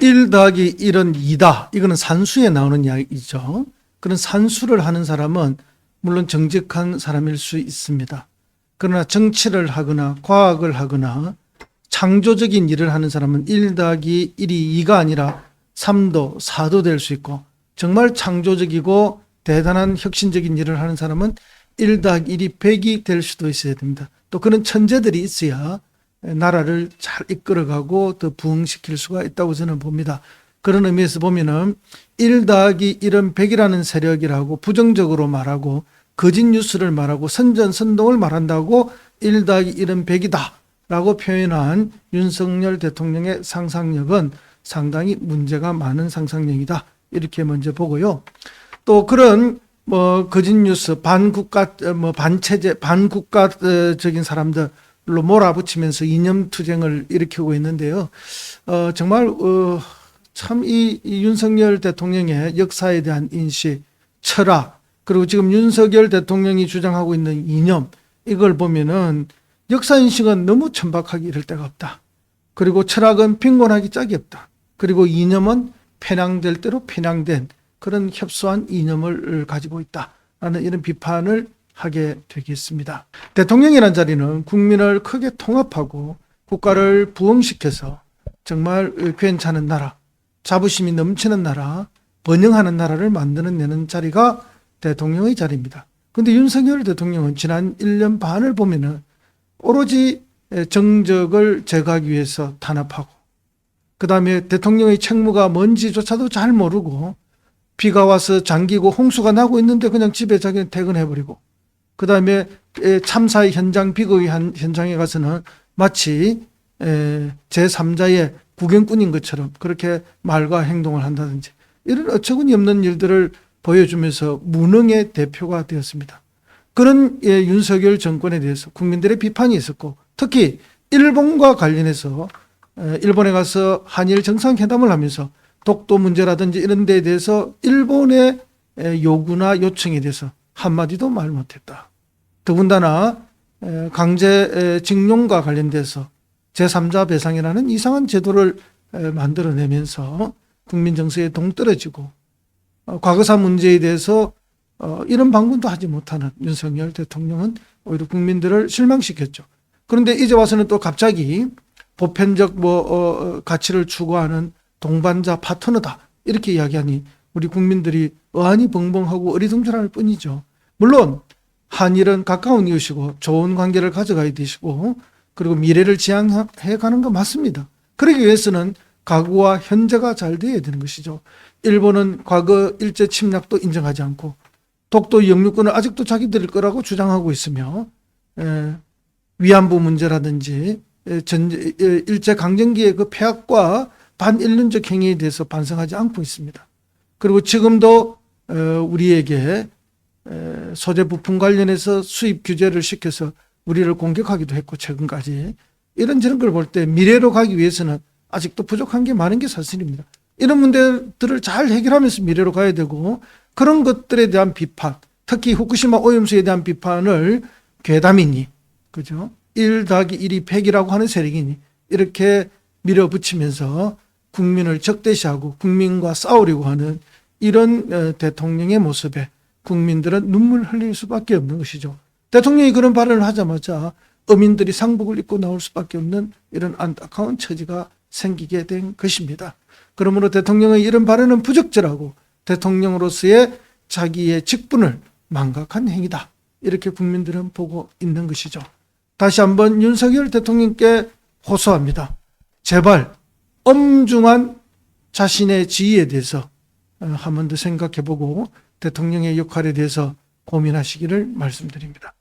1 더하기 1은 2다. 이거는 산수에 나오는 이야기죠. 그런 산수를 하는 사람은 물론 정직한 사람일 수 있습니다. 그러나 정치를 하거나 과학을 하거나 창조적인 일을 하는 사람은 1 더하기 1이 2가 아니라 3도, 4도 될 수 있고, 정말 창조적이고 대단한 혁신적인 일을 하는 사람은 1 더하기 1이 100이 될 수도 있어야 됩니다. 또 그런 천재들이 있어야 나라를 잘 이끌어가고 더 부흥시킬 수가 있다고 저는 봅니다. 그런 의미에서 보면은 1 더하기 1은 100이라는 세력이라고 부정적으로 말하고 거짓 뉴스를 말하고 선전선동을 말한다고 1 더하기 1은 100이다 라고 표현한 윤석열 대통령의 상상력은 상당히 문제가 많은 상상력이다, 이렇게 먼저 보고요. 또 그런 거짓 뉴스, 반체제, 반국가적인 사람들로 몰아붙이면서 이념투쟁을 일으키고 있는데요. 정말 참 이 윤석열 대통령의 역사에 대한 인식, 철학, 그리고 지금 윤석열 대통령이 주장하고 있는 이념, 이걸 보면은 역사인식은 너무 천박하기 이를 데가 없다. 그리고 철학은 빈곤하기 짝이 없다. 그리고 이념은 편향될 대로 편향된 그런 협소한 이념을 가지고 있다라는 이런 비판을 하게 되겠습니다. 대통령이라는 자리는 국민을 크게 통합하고 국가를 부흥시켜서 정말 괜찮은 나라, 자부심이 넘치는 나라, 번영하는 나라를 만들어내는 자리가 대통령의 자리입니다. 그런데 윤석열 대통령은 지난 1년 반을 보면은 오로지 정적을 제거하기 위해서 탄압하고, 그 다음에 대통령의 책무가 뭔지조차도 잘 모르고 비가 와서 잠기고 홍수가 나고 있는데 그냥 집에 자기는 퇴근해버리고, 그 다음에 참사의 현장, 비극의 현장에 가서는 마치 제3자의 구경꾼인 것처럼 그렇게 말과 행동을 한다든지, 이런 어처구니 없는 일들을 보여주면서 무능의 대표가 되었습니다. 그런 윤석열 정권에 대해서 국민들의 비판이 있었고, 특히 일본과 관련해서 일본에 가서 한일 정상회담을 하면서 독도 문제라든지 이런 데에 대해서 일본의 요구나 요청에 대해서 한마디도 말 못했다. 더군다나 강제징용과 관련돼서 제3자 배상이라는 이상한 제도를 만들어내면서 국민 정서에 동떨어지고, 과거사 문제에 대해서 이런 방문도 하지 못하는 윤석열 대통령은 오히려 국민들을 실망시켰죠. 그런데 이제 와서는 또 갑자기 보편적 가치를 추구하는 동반자 파트너다, 이렇게 이야기하니 우리 국민들이 어안이 벙벙하고 어리둥절할 뿐이죠. 물론 한일은 가까운 이웃이고 좋은 관계를 가져가야 되시고, 그리고 미래를 지향해 가는 거 맞습니다. 그러기 위해서는 과거와 현재가 잘 돼야 되는 것이죠. 일본은 과거 일제 침략도 인정하지 않고 독도 영유권을 아직도 자기들 거라고 주장하고 있으며, 위안부 문제라든지 일제 강점기의 그 폐악과 반인륜적 행위에 대해서 반성하지 않고 있습니다. 그리고 지금도 우리에게 소재 부품 관련해서 수입 규제를 시켜서 우리를 공격하기도 했고, 최근까지 이런저런 걸 볼 때 미래로 가기 위해서는 아직도 부족한 게 많은 게 사실입니다. 이런 문제들을 잘 해결하면서 미래로 가야 되고, 그런 것들에 대한 비판, 특히 후쿠시마 오염수에 대한 비판을 괴담이니, 그죠? 1 더하기 1이 100이라고 하는 세력이니 이렇게 밀어붙이면서 국민을 적대시하고 국민과 싸우려고 하는 이런 대통령의 모습에 국민들은 눈물 흘릴 수밖에 없는 것이죠. 대통령이 그런 발언을 하자마자 어민들이 상복을 입고 나올 수밖에 없는 이런 안타까운 처지가 생기게 된 것입니다. 그러므로 대통령의 이런 발언은 부적절하고 대통령으로서의 자기의 직분을 망각한 행위다, 이렇게 국민들은 보고 있는 것이죠. 다시 한번 윤석열 대통령께 호소합니다. 제발 엄중한 자신의 지위에 대해서 한 번 더 생각해보고 대통령의 역할에 대해서 고민하시기를 말씀드립니다.